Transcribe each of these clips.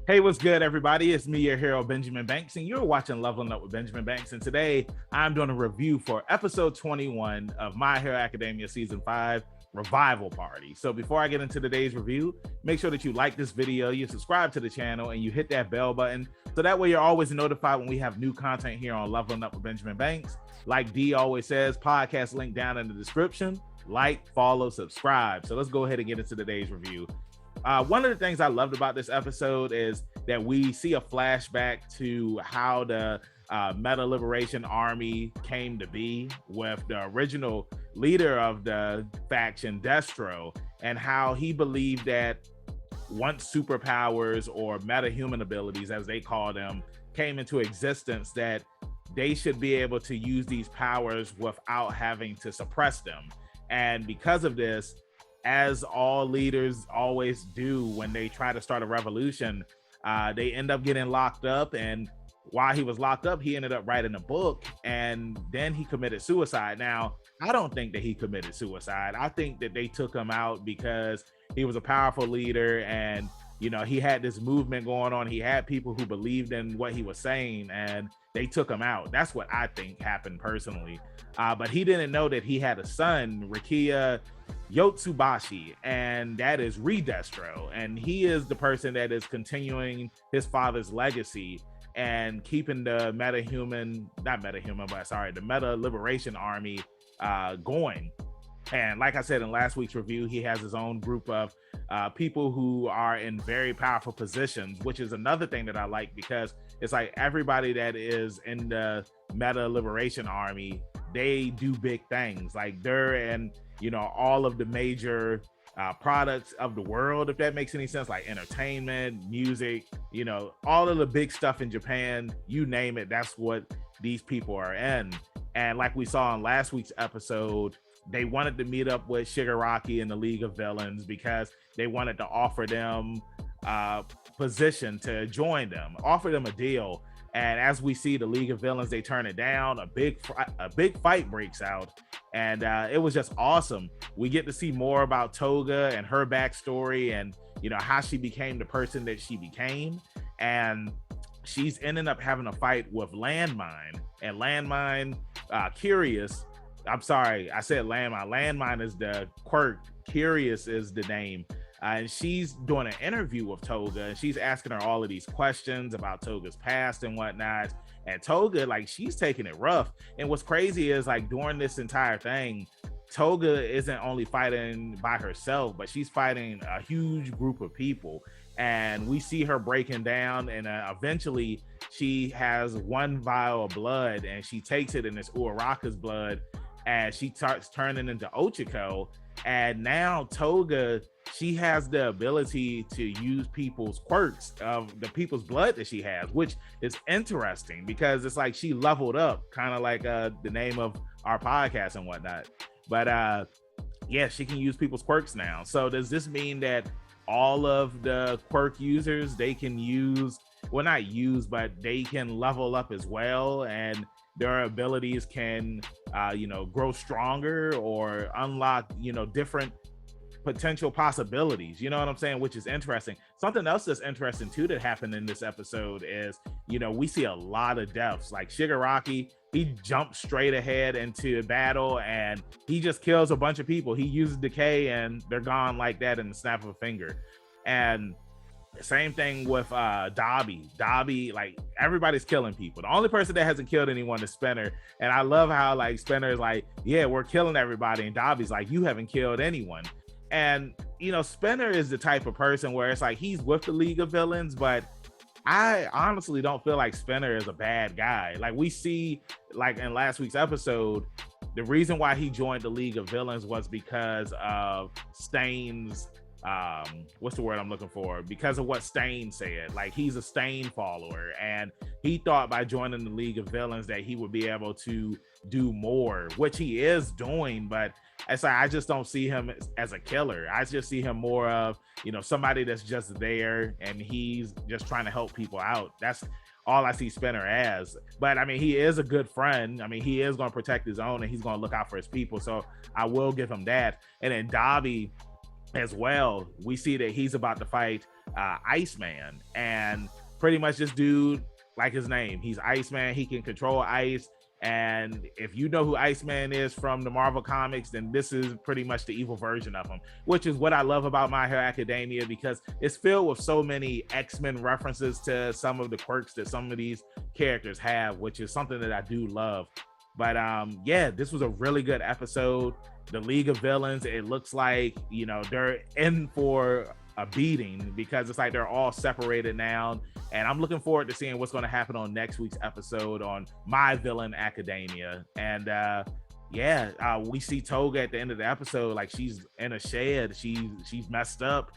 Hey, what's good, everybody? It's me, your hero, Benjamin Banks, and you're watching Leveling Up with Benjamin Banks. And today, I'm doing a review for episode 21 of My Hero Academia Season 5 Revival Party. So before I get into today's review, make sure that you like this video, you subscribe to the channel, and you hit that bell button. So that way you're always notified when we have new content here on Leveling Up with Benjamin Banks. Like D always says, podcast link down in the description. Like, follow, subscribe. So let's go ahead and get into today's review. One of the things I loved about this episode is that we see a flashback to how the Meta Liberation Army came to be with the original leader of the faction, Destro, and how he believed that once superpowers or meta-human abilities, as they call them, came into existence, that they should be able to use these powers without having to suppress them. And because of this, as all leaders always do when they try to start a revolution, they end up getting locked up. And while he was locked up, he ended up writing a book, and then he committed suicide. Now, I don't think that he committed suicide. I think that they took him out because he was a powerful leader, and he had this movement going on. He had people who believed in what he was saying, and they took him out. That's what I think happened personally. But he didn't know that he had a son, Rikia Yotsubashi, and that is Redestro, and he is the person that is continuing his father's legacy and keeping the the Meta Liberation Army going. And like I said in last week's review, he has his own group of people who are in very powerful positions, which is another thing that I like, because it's like everybody that is in the Meta Liberation Army, they do big things. Like they're in all of the major products of the world, if that makes any sense, like entertainment, music, all of the big stuff in Japan, you name it, that's what these people are in. And like we saw in last week's episode, they wanted to meet up with Shigaraki in the League of Villains because they wanted to offer them position to join them, offer them a deal. And as we see the League of Villains, they turn it down. A big fight breaks out, and it was just awesome. We get to see more about Toga and her backstory, and how she became the person that she became. And she's ending up having a fight with Landmine, and Landmine, Curious. I'm sorry, I said Landmine. Landmine is the quirk. Curious is the name. And she's doing an interview with Toga, and she's asking her all of these questions about Toga's past and whatnot. And Toga, like, she's taking it rough. And what's crazy is, like, during this entire thing, Toga isn't only fighting by herself, but she's fighting a huge group of people. And we see her breaking down, and eventually she has one vial of blood, and she takes it, and it's Uraraka's blood, and she starts turning into Ochiko. And now Toga, she has the ability to use people's quirks of the people's blood that she has, which is interesting because it's like she leveled up, kind of like the name of our podcast and whatnot. But yeah, she can use people's quirks now. So does this mean that all of the quirk users, they can use, well, not use, but they can level up as well, and their abilities can grow stronger or unlock different potential possibilities, you know what I'm saying, which is interesting. Something else that's interesting too that happened in this episode is we see a lot of deaths. Like Shigaraki, he jumps straight ahead into battle and he just kills a bunch of people. He uses decay and they're gone like that in the snap of a finger. And same thing with Dabi, like everybody's killing people. The only person that hasn't killed anyone is Spinner. And I love how like Spinner is like, yeah, we're killing everybody, and Dabi's like, you haven't killed anyone. And Spinner is the type of person where it's like he's with the League of Villains, but I honestly don't feel like Spinner is a bad guy. Like we see, like in last week's episode, the reason why he joined the League of Villains was because of Stain's what's the word I'm looking for? Because of what Stain said. Like he's a Stain follower, and he thought by joining the League of Villains that he would be able to do more, which he is doing. But it's like I just don't see him as a killer. I just see him more of somebody that's just there and he's just trying to help people out. That's all I see Spinner as. But I mean, he is a good friend. I mean, he is going to protect his own and he's going to look out for his people. So I will give him that. And then Dabi as well, we see that he's about to fight Iceman. And pretty much this dude, like his name, he's Iceman. He can control ice. And if you know who Iceman is from the Marvel comics, then this is pretty much the evil version of him, which is what I love about My Hero Academia, because it's filled with so many X-Men references to some of the quirks that some of these characters have, which is something that I do love. But yeah, this was a really good episode. The League of Villains, it looks like, you know, they're in for a beating, because it's like they're all separated now. And I'm looking forward to seeing what's going to happen on next week's episode on My Villain Academia. And yeah, we see Toga at the end of the episode, like she's in a shed. She's messed up.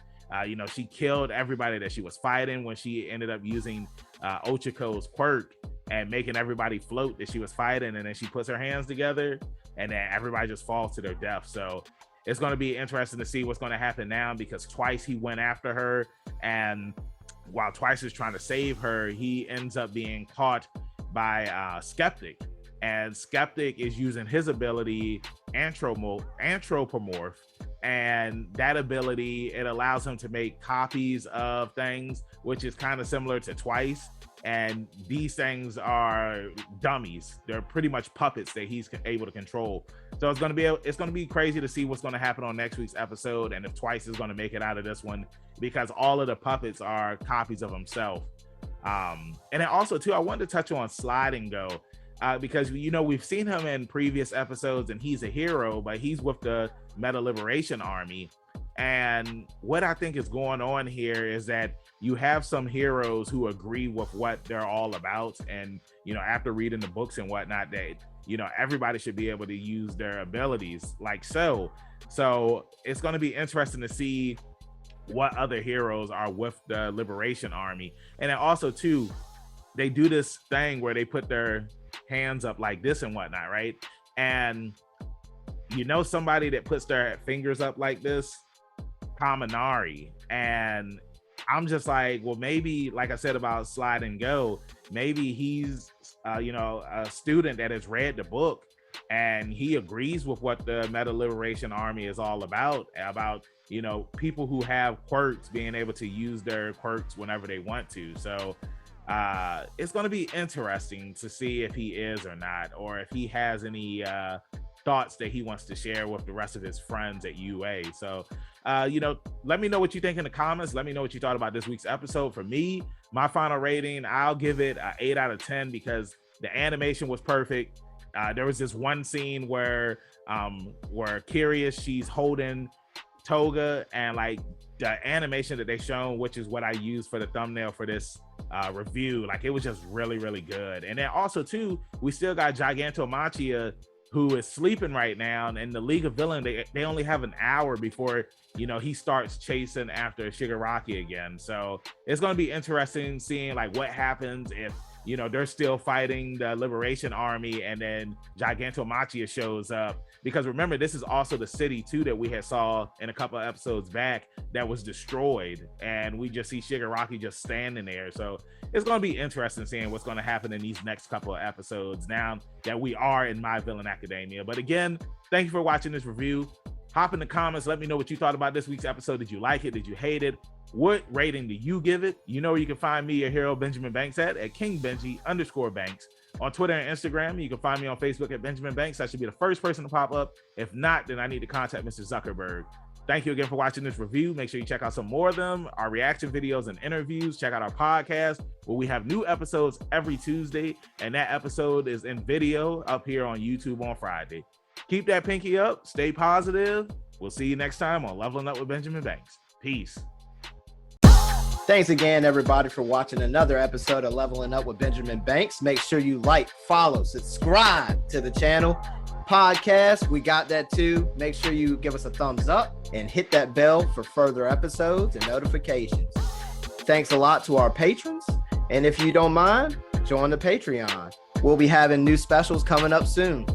You know, she killed everybody that she was fighting when she ended up using Ochiko's quirk and making everybody float that she was fighting. And then she puts her hands together and then everybody just falls to their death. So it's going to be interesting to see what's going to happen now, because twice he went after her, and while Twice is trying to save her, he ends up being caught by Skeptic. And Skeptic is using his ability, Anthropomorph, and that ability, it allows him to make copies of things, which is kind of similar to Twice. And these things are dummies. They're pretty much puppets that he's able to control. So it's going to be crazy to see what's going to happen on next week's episode, and if Twice is going to make it out of this one, because all of the puppets are copies of himself. And then also too, I wanted to touch on Slide and Go, because, you know, we've seen him in previous episodes and he's a hero, but he's with the Meta Liberation Army. And what I think is going on here is that you have some heroes who agree with what they're all about. And, you know, after reading the books and whatnot, that, you know, everybody should be able to use their abilities like so. So it's going to be interesting to see what other heroes are with the Liberation Army. And then also too, they do this thing where they put their hands up like this and whatnot, right? And you know, somebody that puts their fingers up like this, Kaminari. And I'm just like, well, maybe, like I said about Slide and Go, maybe he's you know, a student that has read the book and he agrees with what the Meta Liberation Army is all about, you know, people who have quirks being able to use their quirks whenever they want to. So it's going to be interesting to see if he is or not, or if he has any thoughts that he wants to share with the rest of his friends at UA. So you know, let me know what you think in the comments. Let me know what you thought about this week's episode. For me, my final rating, I'll give it an 8 out of 10, because the animation was perfect. There was this one scene where Curious, she's holding Toga, and like the animation that they shown, which is what I used for the thumbnail for this review, like it was just really, really good. And then also too, we still got Gigantomachia, who is sleeping right now, and the League of Villains, they only have an hour before, you know, he starts chasing after Shigaraki again. So it's going to be interesting seeing like what happens if, you know, they're still fighting the Liberation Army and then Gigantomachia shows up, because remember, this is also the city too that we had saw in a couple of episodes back that was destroyed, and we just see Shigaraki just standing there. So it's going to be interesting seeing what's going to happen in these next couple of episodes now that we are in My Villain Academia. But again, thank you for watching this review. Hop in the comments, let me know what you thought about this week's episode. Did you like it? Did you hate it? What rating do you give it? You know where you can find me, your hero Benjamin Banks, at KingBenji_Banks. On Twitter and Instagram, you can find me on Facebook at Benjamin Banks. I should be the first person to pop up. If not, then I need to contact Mr. Zuckerberg. Thank you again for watching this review. Make sure you check out some more of them, our reaction videos and interviews. Check out our podcast, where we have new episodes every Tuesday, and that episode is in video up here on YouTube on Friday. Keep that pinky up. Stay positive. We'll see you next time on Leveling Up with Benjamin Banks. Peace. Thanks again, everybody, for watching another episode of Leveling Up with Benjamin Banks. Make sure you like, follow, subscribe to the channel. Podcast, we got that too. Make sure you give us a thumbs up and hit that bell for further episodes and notifications. Thanks a lot to our patrons. And if you don't mind, join the Patreon. We'll be having new specials coming up soon.